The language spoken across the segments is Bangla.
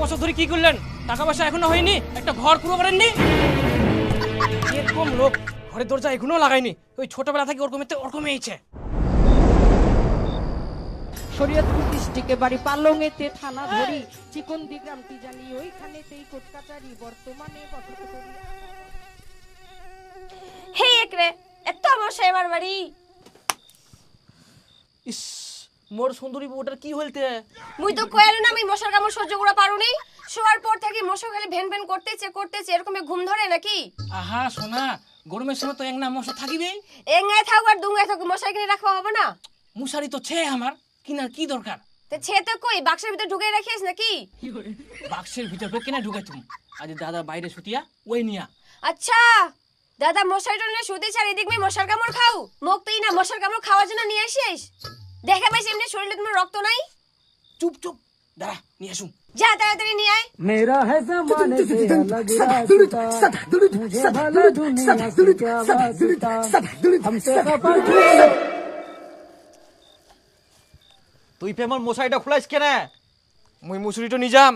বছর ধরে কি করলেন? টাকা পয়সা এখনো হয়নি, একটা ঘর পুরো করেননি। এরকম লোক ঘরের দরজা এখনো লাগায়নি, ওই ছোটবেলা থেকে ওরকম হয়েছে। শরীয়তপুর ডিস্ট্রিক্টে বাড়ি পালংয়েতে, থানা ধরি, চিকন্দি গ্রামটি জানি ওইখানেতেই কোর্ট কাচারি বর্তমানে বসত করি। হে একরে এত মশা আমার বাড়ি। ইস, মোর সুন্দরী বউটার কি হইলতে? মুই তো কইলো না আমি মশার কামড় সহ্য করা পারুনি। শোয়ার পর থেকে মশা খালি ভেন ভেন করতেছে এরকম ঘুম ধরে নাকি? আহা সোনা, গরমের সময় তো একনা মশা থাকিবেই। এঙ্গায় থাক আর দুঙ্গায় থাক, মশাই কিনে রাখা হবে না? মশারি তো ছে আমার, কিনার কি দরকার? তে ছে তো কই বাক্সের ভিতর ঢুকে রাখিস নাকি? বাক্সের ভিতর কেনা ঢুকাই তুমি? আজ দাদা বাইরে শুতিয়া ওই নিয়া। আচ্ছা দাদা মশারিটা নিয়ে শুতে চার, এদিক মে মশার কামড় খাও, মুখ তুই না মশার কামড় খাওয়ার জন্য নিয়ে আসিস? দেখে পাইছি এমনি শরীরে তোমার রক্ত নাই। চুপ চুপ, দাঁড়া নিয়ে আসুন। যা তাড়াতাড়ি নিয়ে আয়। मेरा है जमाने से अलग रास्ता, मुझे भला दुनिया से क्या वास्ता, हमसे खफा क्यों? তুই ফেমর মশাইটা খুলাইস কেন? মুই মুসুরিটো নিজাম,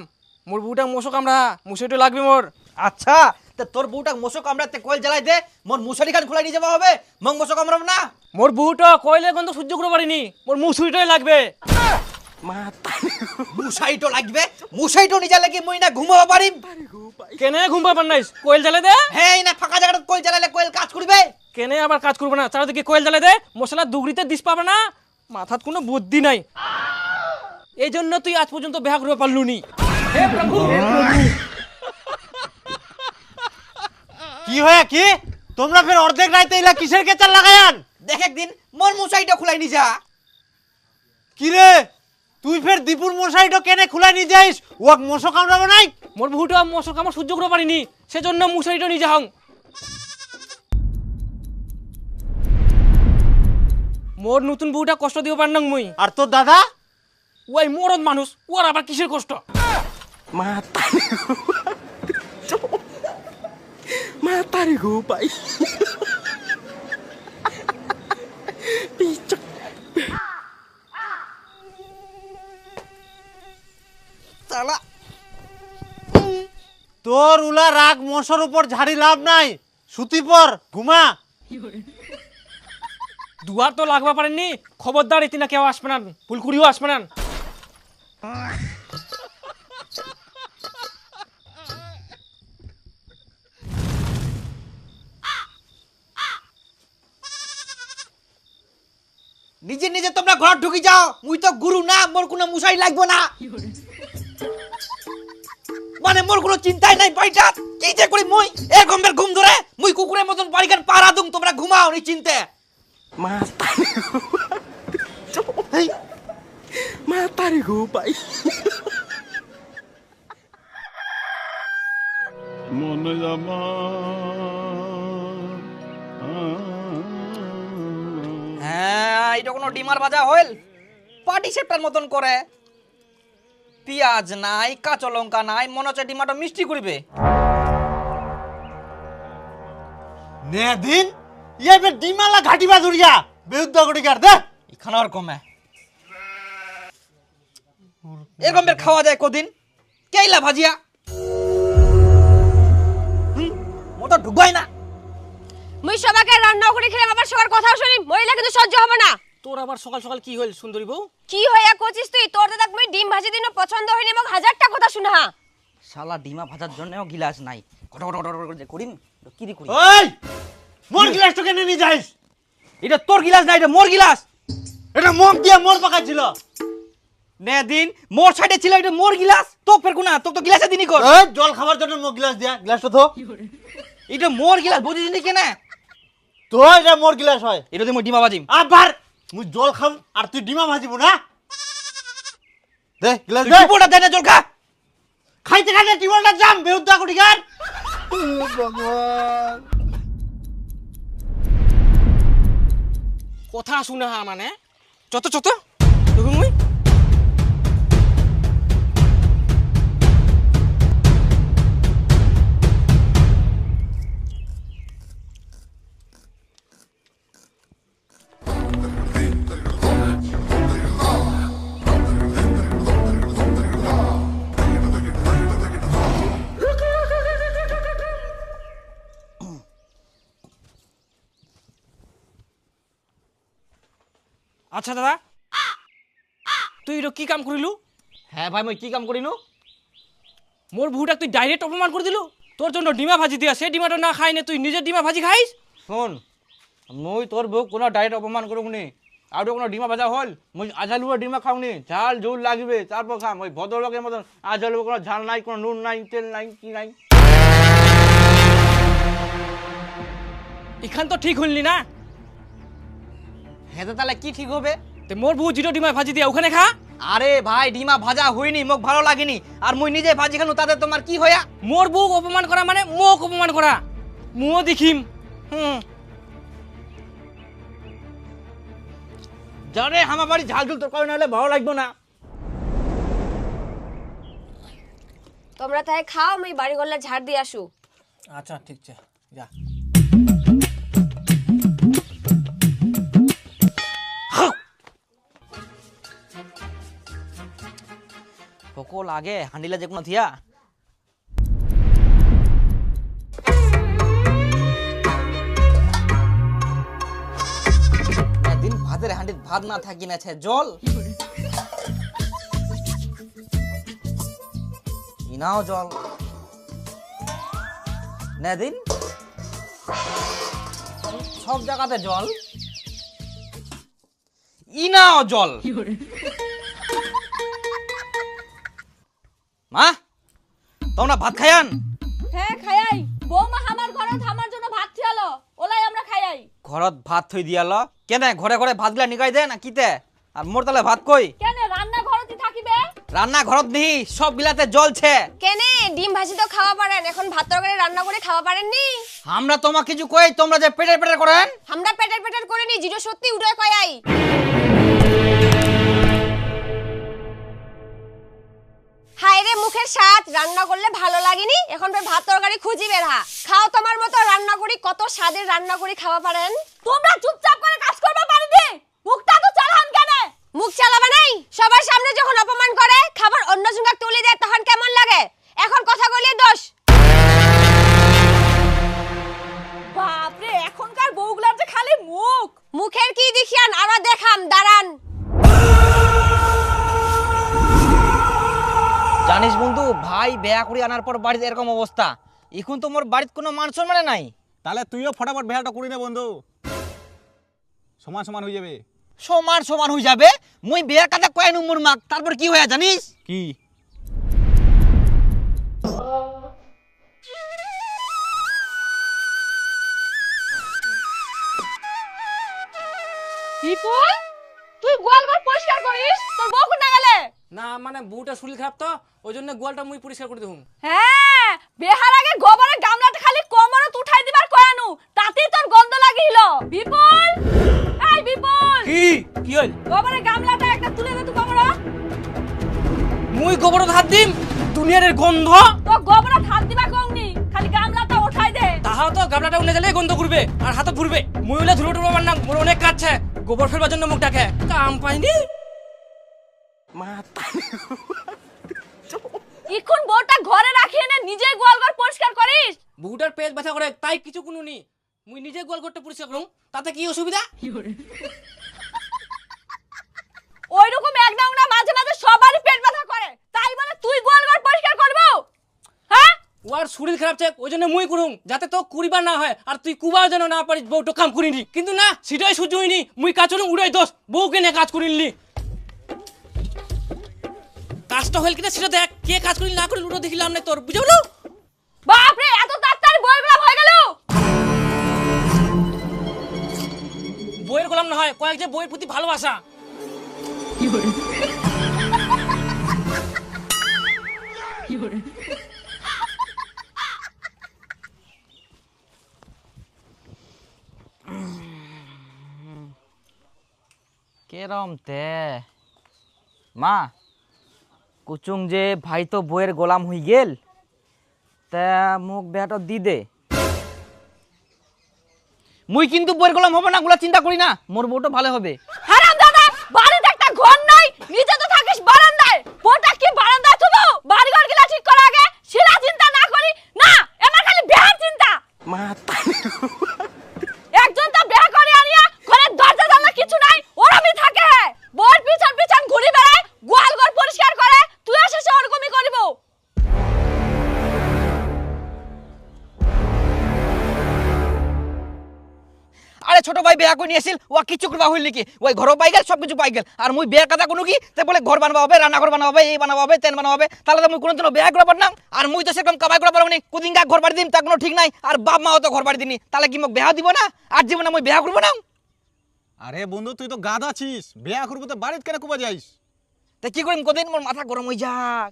মোর বউটা মশো কামড়া, মুসুরিটো লাগবে মোর। আচ্ছা তা তোর বউটা মশো কামড়াতে কয়েল জ্বালাই দে, মোর মশারি খান খুলাই নিয়ে যাওয়া হবে, মং মশো কামড়াব না। মোর বউটা কইলে গন্ধ সহ্য করতে পারিনি, মোর মুসুরিটোই লাগবে। মুশাইটো লাগবে? মুশাইটো নিয়ে যালে কি মুই না ঘুমাবো পারিম? কেনে ঘুম পাবার নাইস, কোয়েল জ্বালে দে। হ্যাঁ এই না ফাঁকা জায়গাটা কয়েল জ্বালালে কয়েল কাজ করবে। কেনে আবার কাজ করবে না, চারিদিকে কোয়েল জ্বালে দে, মশলা দুগড়িতে দিস পাবে না। মাথাত কোনো বুদ্ধি নাই, এই জন্য তুই আজ পর্যন্ত বিয়া করতে পারলুনি। হে প্রভু, কি হয়ে কি তোমরা ফের অর্ধেক রাইতে ইলা কিসের কেচার লাগায়ান? দেখ একদিন মোর মুশাইটা খুলাই নিয়ে যা। কি রে তুই ফের দীপুর মশাইটা কেনে খুলে নিয়ে যাইস? ওয়াক মশো কামড়াবো নাই? মোর বউটা মশার কামড় সহ্য করতে পারিনি, সেজন্য মুশারিটা নিয়ে যাও। মোর নতুন বউটা কষ্ট দিব পারনাং মুই। আর তোর দাদা? ওই মরদ মানুষ, ওর আবার কিসের কষ্ট? Matari ko pa. শালা তোর উলা রাগ মশার উপর ঝাড়ি লাভ নাই, সুতি পর ঘুমা। দুয়ার তো লাগবা পারেননি, খবরদার ইতিনা কেউ আসবে না, ফুলকুড়িও আসবে না। নিজে নিজে তোমরা ঘর ঢুকি যাও, মুই তো গুরু না, মোর কোনো মুশাই লাগবে না। মানে মোর কোনো চিন্তাই নাই পাইটা, কি যে করি মুই এ গম্বের ঘুম ধরে, মুই কুকুরের মতন বাড়িখান পাড়া দুম, তোমরা ঘুমাও নি চিন্তে। Matari ko pa. মনে জামা হ্যাঁ এটা কোনো ডিমার ভাজা হইল? পাটি সেপ্টার মতন করে, পেঁয়াজ নাই, কাঁচা লঙ্কা নাই, মনে হচ্ছে ডিমাটা মিষ্টি করবে। নে দিন ইয়ে ফের ডিমালা ঘাটিবা দুরিয়া বিরুদ্ধ করি কার দে এখানে আর কমে এরকম বের খাওয়া যায় কদিন? কেইলা ভাজিয়া মোটা ঢুকাই না। মুই সবাইকে রান্না করে খেলাম, আবার সবার কথাও শুনি, মহিলা কিন্তু সহ্য হবে না। তোর আবার সকাল সকাল কি হইল সুন্দরী বউ? কি হইয়া কচিস তুই? তোর দাদা মুই ডিম ভাজি দিন পছন্দ হইনি, মোক হাজারটা কথা শুনা। শালা ডিমা ভাজার জন্যও গিলাস নাই, ঘট ঘট ঘট ঘট করে করিম কি রে করি। ওই মোর গ্লাসটা কেনে নিয়ে যাইস? এটা তোর গিলাস না, এটা মোর গিলাস। এটা মুখ দিয়ে মোর পাকাইছিল। নে দিন মোর সাইডে ছিল, এটা মোর গিলাস, তো ফের কোনা তো তো গিলাসে দিনই কর। ওই জল খাবার জন্য মোর গ্লাস দিয়া, গ্লাসটা তো এটা মোর গিলাস, বুঝিস নি কেন? তো এটা মোর গ্লাস হয়, এটা দিয়ে মই ডিমা ভাজিম। আবার মুই জল খাম আর তুই ডিমা ভাজিব না? দে গ্লাস তুই দে। টিপোটা দে না জল খা। খাইতে খাইতে টিবলটা জাম বেউদ্দা করি গান। কথা শুনে মানে যত যত দেখুন মুই আচ্ছা দাদা তুই এটা কি কাম করিলু? হ্যাঁ ভাই মই কি কাম করিনু? মোর বহুটাক তুই ডাইরেক্ট অপমান করে দিলু। তোর জন্য ডিমা ভাজি দিয়া সেই ডিমাটা না খাই নে তুই নিজের ডিমা ভাজি খাইস। শোন মই তোর বউ কোনো ডাইরেক্ট অপমান করুকনি, আর কোনো ডিমা ভাজা হল মই আঝালুয়া ডিমা খাওনি, ঝাল ঝুল লাগবে তারপর খাম। ওই ভদ্রলোকের মতন আঝালু কোনো ঝাল নাই, কোনো নুন নাই, তেল নাই, কি নাই। এখান তো ঠিক হইলি না। হ্যাঁ তাহলে কি ঠিক হবে? তে মোর বউ জিরো ডিমা ভাজি দিয়া ওখানে খা। আরে ভাই ডিমা ভাজা হয়নি, মোক ভালো লাগেনি, আর মুই নিজে ভাজি খানু, তাতে তোমার কি হয়া? মোর বউ অপমান করা মানে মোক অপমান করা। মুও দেখিম। জানে আমার বাড়ি ঝাল ঝুল তরকারি না হলে ভালো লাগবে না। তোমরা তাই খাও, আমি বাড়ি গলে ঝাড় দিয়ে আসু। আচ্ছা ঠিক আছে যা। তোকো লাগে হান্ডিলা যে কোনো থিয়া। দিন ভাতের হান্ডিত ভাত না থাকি না জল। ইনাও জল না দিন, সব জায়গাতে জল, ইনাও জল। মা তোমরা ভাত খায়ান? হ্যাঁ খাইয়াই। বৌমা আমার ঘরত আমার জন্য ভাত থিয়ালো, ওলাই আমরা খাইয়াই। ঘরত ভাত থই দিয়াল কেনে? ঘরে ঘরে ভাত গিলা নিকাই দে না কিতে? আর মোর তালে ভাত কই? কেন রান্না ঘরতই থাকিবে? রান্না ঘরত নিহি, সব গিলাতে জ্বলছে। কেনে ডিম ভাজি তো খাওয়া পারেন, এখন ভাত তরকারি রান্না করে খাওয়া পারেননি? আমরা তোমাকে কিছু কই, তোমরা যে পেটের পেটের করেন। আমরা পেটের পেটের করিনি, জিরো সত্যি উঠে কয়াই। হায় রে মুখের স্বাদ, রান্না করলে ভালো লাগেনি, এখন ফের ভাত তরকারি খুঁজি বেড়া। খাও তোমার মতো রান্না করি, কত স্বাদের রান্না করি খাওয়া পারেন। তোমরা চুপচাপ করে কাজ করবা পারি দি, মুখটা তো চালান কেন? মুখ চালাবে নাই? সবার সামনে যখন অপমান করে, খাবার অন্য জনকে তুলে দেয়, তখন কেমন লাগে? এখন কথা কইলে দোষ। বাপরে এখনকার বউগুলার যে খালি মুখ। মুখের কি দেখিয়ান, আরো দেখাম, দাঁড়ান। জানিস বন্ধু, ভাই বেয়া করে আনার পর বাড়িতে এরকম অবস্থা। এখন তো মোর বাড়িতে কোনো মান সম্মান নাই। তাহলে তুইও ফটাফট বিয়াটা করি নে বন্ধু, সমান সমান হয়ে যাবে। সমান সমান হয়ে যাবে? মুই বিয়ার কাছে কয় নম্বর মাগ, তারপর কি হয়া জানিস? কি? বিপুল তুই গোয়াল ঘর পরিষ্কার করিস, তোর বউ কোন গেলে? না মানে বউটা শরীর খারাপ তো ওই জন্য গোয়ালটা মুই পরিষ্কার করে দেবো। হ্যাঁ বেহার আগে গোবরের গামলাটা খালি কোমরত উঠাই দিবার কয়ানু, তাতেই তোর গন্ধ লাগিল। বিপুল এই বিপুল, কি কি হইল? গোবরের গামলাটা একটা তুলে দে তো গোবরত। মুই গোবরত হাত দিম? দুনিয়ার গন্ধ। তো গোবরত হাত দিবা কংনি, খালি গামলাটা উঠাই দে। তাহাও তো গাবলাটা উনে গেলে গন্ধ করবে আর হাতে ঘুরবে। মুই হইলে ধুলো টুলো মারনা, মোর অনেক কাজ আছে। গোবর ফেলবার জন্য মুখ ডাকে, কাম পাইনি। এখন বউটা ঘরে রাখি এনে নিজে গোয়াল ঘর পরিষ্কার করিস? বউটার পেট ব্যথা করে তাই কিছু কোনো নি, মুই নিজে গোয়াল ঘরটা পরিষ্কার করুম, তাতে কি অসুবিধা? ওইরকম এক ডাংনা মাঝে মাঝে সবারই পেট ব্যথা করে, তাই বলে তুই গোয়াল ঘর পরিষ্কার করবো? হ্যাঁ ওর শরীর খারাপ চাই ওই জন্য মুই করুম, যাতে তো কুড়িবার না হয় আর তুই কুবার যেন না পারিস। বউটা কাম করিনি, কিন্তু না সেটাই সহ্য হয়নি। মুই কাজ করুম উড়াই দোষ, বউকে নিয়ে কাজ করিনি। কাজটা হইল কিনা সেটা দেখ, কে কাজ করিল না করিল ওটা দেখিলাম না তোর, বুঝলো? বাপরে এত তাড়াতাড়ি বই গোলাম হয়ে গেল। বইয়ের গোলাম না হয়, কয়েক যে বইয়ের প্রতি ভালোবাসা। কেরম তে মা কুচুং যে ভাই তো বইয়ের গোলাম হই গেল, তা মুখ বেটা দি দে। মুই কিন্তু বইয়ের গোলাম হবো না, গুলা চিন্তা করি না, মোর বউটা ভালো হবে। হারাম দাদা, বাড়িতে একটা ঘর নাই, নিজে তো থাকিস বারান্দায়, বউটা কি বারান্দায় থুবো? বাড়ি ঘর গিলা ঠিক করা আগে শিলা চিন্তা না করি না, আমার খালি বিয়ার চিন্তা। মা একজন তো বিয়া করে আনিয়া ঘরের দরজা জানলা কিছু নাই, ওরমই থাকে। ছোট ভাই বিয়া করে নিয়ে আসিল ও কিছু করবা হইল নাকি ওই ঘরও পাই গেল সব কিছু পাই গেল আর মুই বিয়ার কথা কোনো কি তে বলে ঘর বানাবা হবে রান্নাঘর বানাবা হবে এই বানাবা হবে তেন বানাবা হবে তাহলে তো মুই কোনোদিনও বিয়া করবা পারলাম আর মুই তো সেরকম কামাই করবা পারবো না কোদিন গা ঘর বাড়ি দিম তা কোনো ঠিক নাই আর বাপ মাও তো ঘর বাড়ি দিনি তাহলে কি মোক বিয়া দিব না আর জীবনে মুই বিয়া করবো না আরে বন্ধু তুই তো গাধা ছিস, বিয়া করবো তো বাড়িতে কেন কুবা যাইস? তা কি করিম কদিন মোর মাথা গরম হয়ে যাক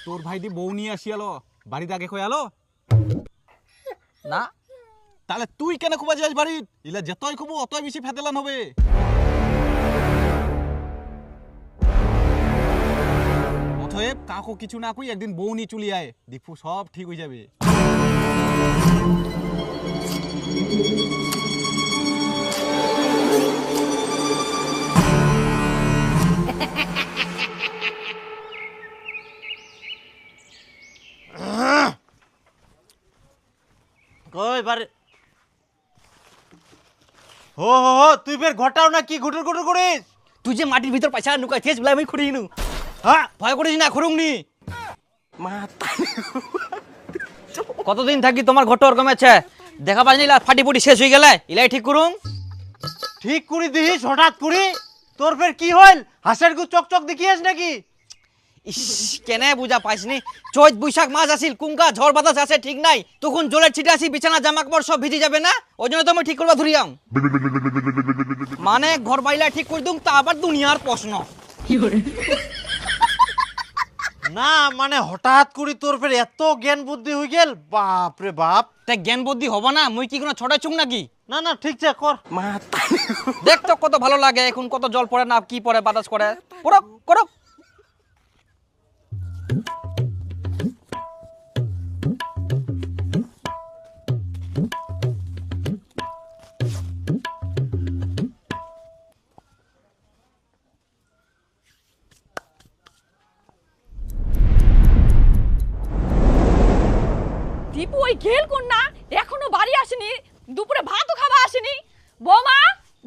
তোর ভাই দি বউ নিয়ে আসি আলো, বাড়িতে আগে কই আলো না তাহলে তুই কেন কুবা যাইস বাড়িত? ইলা যতই খুব অতই বেশি ফেতেলান হবে। অতএব কাকু কিছু না কই একদিন বউ নিয়ে চলি আয়, দীপু সব ঠিক হয়ে যাবে। কই বারে হো হো হো তুই ফের ঘটাও না কি ঘুটুর ঘুটুর করিস? তুই যে মাটির ভিতর পয়সা নুকাই থেস বলে আমি খুঁড়ি নু হ্যাঁ ভয় করিস না খুঁড়ুংনি কতদিন থাকি তোমার ঘট ওরকম আছে দেখা পাস না ফাটি ফুটি শেষ হয়ে গেলে ইলাই ঠিক করুম ঠিক করে দিস হঠাৎ করে? তোর ফের কি হইল? হাসের গু চকচক দেখিয়েছ নাকি? ইস কেনে বুঝা পাইসনি চৈত বৈশাখ মাস আসিল কুঙ্কা ঝড় বাতাস আছে ঠিক নাই তখন জলের ছিটে আসি বিছানা জামা কাপড় সব ভিজে যাবে না ওই জন্য তো আমি ঠিক করবা ধরিয়াম মানে ঘর বাইলা ঠিক করে দুম তা আবার দুনিয়ার প্রশ্ন না মানে হঠাৎ করে তোর ফের এত জ্ঞান বুদ্ধি হয়ে গেল, বাপ রে বাপ। তাই জ্ঞান বুদ্ধি হবো না মুই কি কোনো ছড়া চুং নাকি না না ঠিক আছে কর। দেখ তো কত ভালো লাগে এখন কত জল পড়ে না কি পড়ে বাতাস করে করো করো দীপু ওই গেল কোন না এখনো বাড়ি আসেনি দুপুরে ভাতও খাওয়া আসেনি বৌমা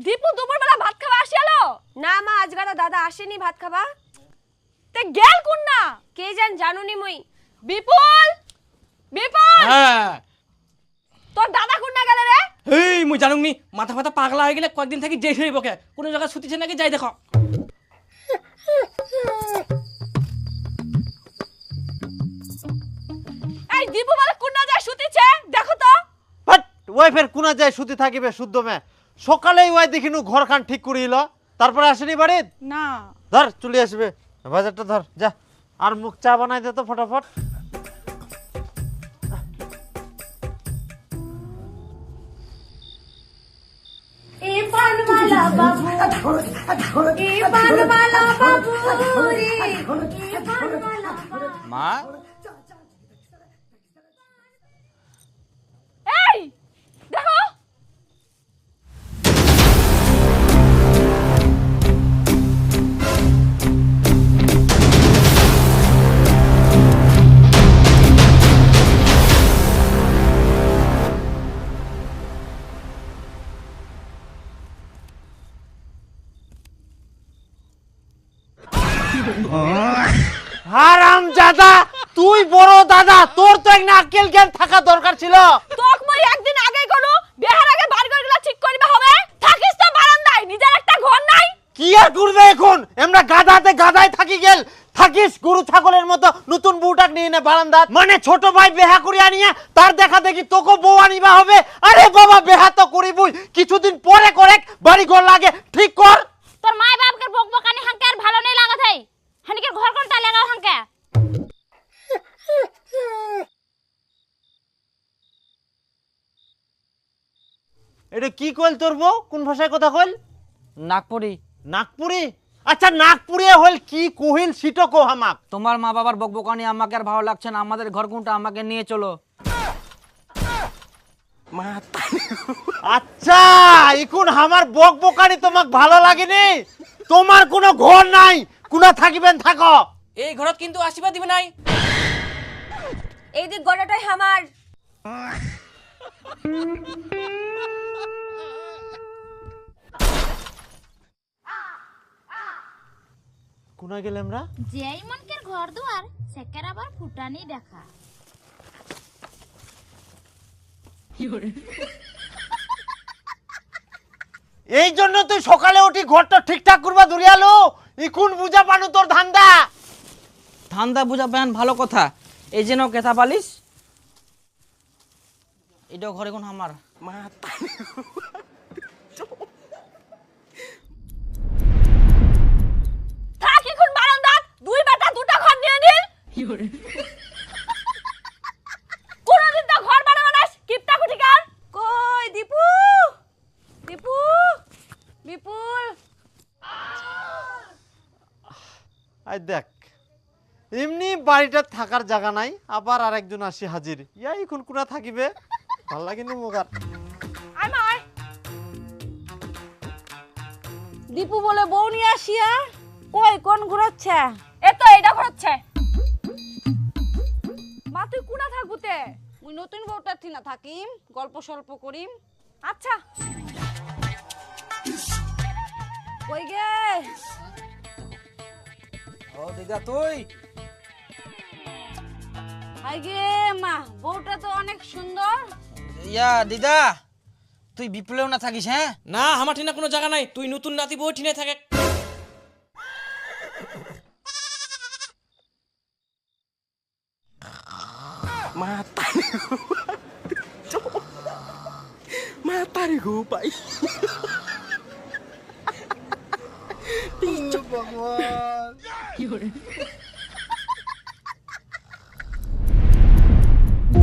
দীপু দুপুরবেলা ভাত খাওয়া আসিয়ালো না মা আজগালা দাদা আসেনি ভাত খাবা তে গেল কোন না কে জানুনি মুই বিপুল বিপুল হ্যাঁ তোর দাদা কোন না গেল রে এই মুই জানুম নি মাথা ফাতা পাগলা হয়ে গেলে কয়েকদিন থাকি জেল হইব কে কোন জায়গা ছুটিছে নাকি যাই দেখো এই দীপু বলে কোন না যায় শুতিছে দেখো তো বাট ওই ফের কোনা যায় শুতে থাকিবে শুদ্ধ মে সকালেই ওই দেখিনু ঘর খান ঠিক করিল তারপরে আসেনি বাড়িত না ধর চলে আসবে বাজারটা ধর যা আর মুখ চা বানাই দে তো ফটাফট। এ পানওয়ালা বাবু এ পানওয়ালা বাবু রে এ পানওয়ালা মা এই দেখো হারামজাদা তুই বড় দাদা, তোর তো একটা আক্কেল জ্ঞান থাকা দরকার ছিল। তোক মই একদিন আগেই করু বিহার আগে বাড়িঘরগুলো ঠিক করিবা হবে থাকিস তো বারান্দায় নিজের একটা ঘর নাই কি আর করবে এখন? আমরা গাদাতে গাদায় থাকি গেল, থাকিস গরু ছাগলের মতো নতুন বউটাক নিয়ে নে বারান্দা। মানে ছোট ভাই বেহা করে আনিয়া তার দেখা দেখি তোকে বউ আনিবা হবে। আরে বাবা বেহা তো করিবই, কিছুদিন পরে করে বাড়ি ঘর লাগে ঠিক কর। তোর মা বাপকে বকবকানি হাঙ্কে আর ভালো নেই লাগত হই হানিকে ঘর কোনটা লাগাও হাঙ্কে এটা কি কইল তোর বউ? কোন ভাষায় কথা কইল? নাগপুরি নাগপুরি? আচ্ছা নাগপুরিয়া হইল কি কহিল সিটো কো হামাক। তোমার মা বাবার বকবকানি আমাকে আর ভালো লাগছে না আমাদের ঘর কোনটা আমাকে নিয়ে চলো আচ্ছা এখন আমার বকবকানি তোমাক ভালো লাগেনি? তোমার কোনো ঘর নাই, কোনা থাকিবেন থাকো। এই ঘরত কিন্তু আশীর্বাদ দিবে নাই এই দিক গড়াটাই আমার কোনা গেলে আমরা? যেই মনকের ঘর দুয়ার সেকের আবার ফুটানি দেখা এই জন্য তুই সকালে উঠি ঘরটা ঠিকঠাক করবা দুরিয়ালো ইকুন বুঝা পানু তোর ধান্দা। ধান্দা বুঝা পেন ভালো কথা, এই যে নাও কেথা পালিস, এটাও ঘরে কোন আমার থাক এখন বারান্দাত, দুই বেটা দুটা ঘর নিয়ে নিল। কোনদিন তো ঘর বানাবো না, কিপটা কুঠিকার। কই দীপু, দীপু, বিপুল। আই দেখ এমনি বাড়িটা থাকার জায়গা নাই, আবার আরেকজন আসি হাজির, ইয়া এখন কুনা থাকিবে, ভাল লাগেনি মোগার। আয় মা আয়। দীপু বলে বউ নিয়ে আসিয়া, কই কোন ঘুরাচ্ছে? এ তো এইটা ঘুরাচ্ছে। মা তুই কুনা থাকবুতে? মুই নতুন বউটার থিনা থাকিম, গল্প সল্প করিম। আচ্ছা কই গে? ও দিদা তুই হাই গে মা, বউটা তো অনেক সুন্দর। ইয়া দিদা তুই বিপ্লব না থাকিস? হ্যাঁ না আমার ঠিনা কোনো জায়গা নাই, তুই নতুন নাতি বউ ঠিনে থাকে।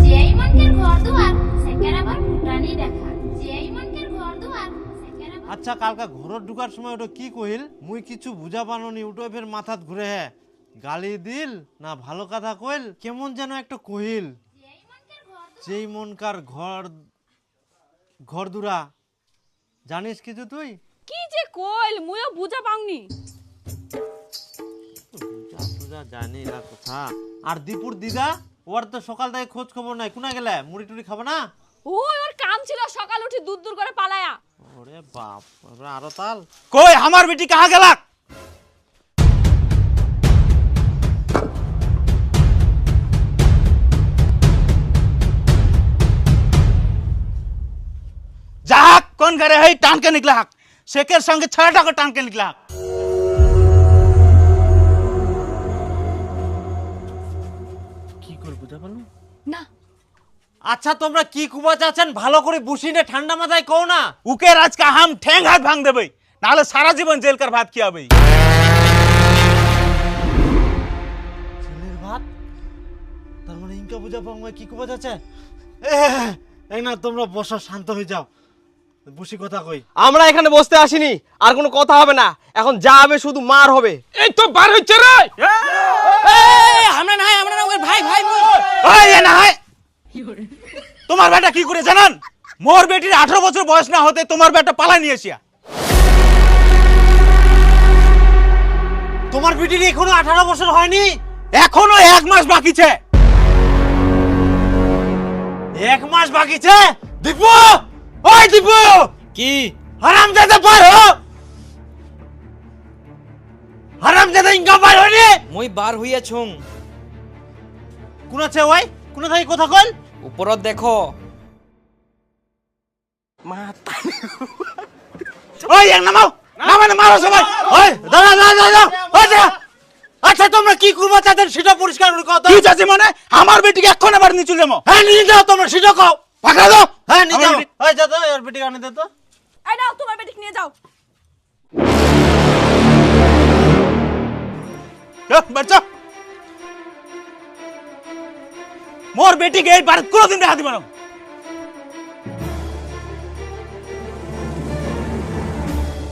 যেই মনকের ঘর দুয়ার সেকের আবার ফুটানি দেখা, যেই মনকের ঘর দুয়ার সেকের আবার। আচ্ছা কালকা ঘরত ঢুকার সময় ওটা কি কহিল? মুই কিছু বুঝা পানোনি, ওটা ফের মাথাত ঘুরে হ্যাঁ গালি দিল না ভালো কথা কইল, কেমন যেন একটা কহিল যেই মনকার ঘর ঘর দুরা, জানিস কিছু তুই? কি যে কইল মুইও বুঝা পাওনি। বুঝা জানি না কথা। আর দীপুর দিদা ওর তো সকাল থেকে খোঁজ খবর নাই, কোনা গেলে? মুড়ি টুড়ি খাবে না? ওই ওর কাম ছিল সকাল উঠি দূর দূর করে পালায়া। ওরে বাপ, ওরে আরো তাল। কই আমার বেটি কাহা গেলা? जाक कौन करे है टान के निकला हक, शेखेर संगे छड़ा को टान के निकला हक। কি করব বুঝা পারলু না আচ্ছা তোমরা কি কুবা চাচ্ছেন ভালো করে বুঝিনে ঠান্ডা মাথায় কও না। उके राज का हम ठेंग हाथ भांग देबे, नाले सारा जीवन जेल कर भात किया बई। ছেলের ভাত, তার মানে ইনকা বুঝা পাও কি কুবা চাচ্ছে। এই না তোমরা বসো, শান্ত হয়ে যাও, বসি কথা কই। আমরা এখানে বসতে আসিনি, আর কোনো কথা হবে না, এখন যা হবে শুধু মার হবে। এই তো বার হচ্ছে রে, আমরা না ওর ভাই ভাই ওই এ না হয় তোমার বেটা কি করে জানেন? মোর বেটির 18 বছর বয়স না হতে তোমার বেটা পালা নিয়ে এসিয়া। তোমার বিটির এখনো 18 বছর হয়নি? এখনো 1 মাস বাকি ছে। 1 মাস বাকি ছে? দীপু, ওই দীপু, কি হারামজাদা পার হো, হারামজাদা ইনকা পার হনি। মই বার হইয়া ছুং, কোন আছে ওই? কোন থাকি কথা কইল? উপরত দেখো। ওই এক নামাও, নামা না মারো সবাই। ওই দাঁড়া দাঁড়া দাঁড়া, ওই দাঁড়া। আচ্ছা তোমরা কি করবা চাচ্ছেন সেটা পরিষ্কার করে কথা। কি চাচি মানে আমার বেটিকে এখন আবার নিচু দেমো? হ্যাঁ নিয়ে যাও তোমরা, সেটা কও। পাকড়া দাও। হ্যাঁ নিয়ে যাও। আমার বেটি- ওই যা তো ওর বেটি আনি দে তো। এই নাও তোমার বেটিকে নিয়ে যাও। बच्चा मोर बेटी के बार कोनो दिन हाथ दिमानो।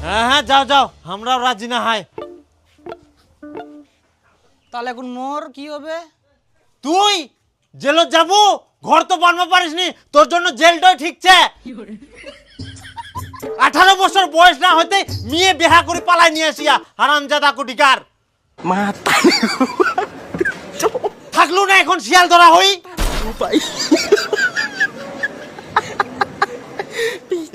হ্যাঁ হ্যাঁ যাও যাও, আমরাও রাজি না হয়। তাহলে এখন মোর কি হবে? তুই জেলত যাবো? ঘর তো বানবা পারিসনি, তোর জন্য জেলটাই ঠিকছে। 18 বছর বয়স না হতে মেয়ে বিয়া করে পালাই নিয়ে আসিয়া হারামজাদা কুটিকার। থাকলো না এখন শিয়াল ধরা হই।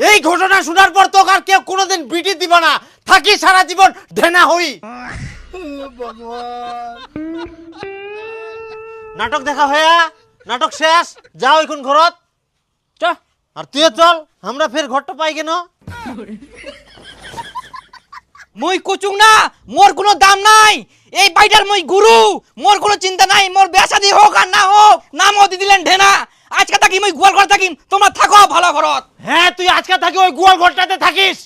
এই ঘটনা শোনার পর তোকে আর কেউ কোনোদিন বিটি দিব না, থাকি সারা জীবন ঢেনা হই। নাটক দেখা হয়ে নাটক শেষ, যাও এখন ঘরত। চ আর তুইও চল, আমরা ফের ঘরটা পাই কেন? মুই কুচুং না, মোর কোনো দাম নাই। এই বাইটার মুই গুরু, মোর কোনো চিন্তা নাই। মোর বিয়া শাদী হোক আর না হোক, নামও দি দিলেন ঢেনা। আজকে থাকি মুই গোয়াল ঘর থাকিম, তোমরা থাকো ভালো ঘরত। হ্যাঁ তুই আজকে থাকি ওই গোয়াল ঘরটাতে থাকিস।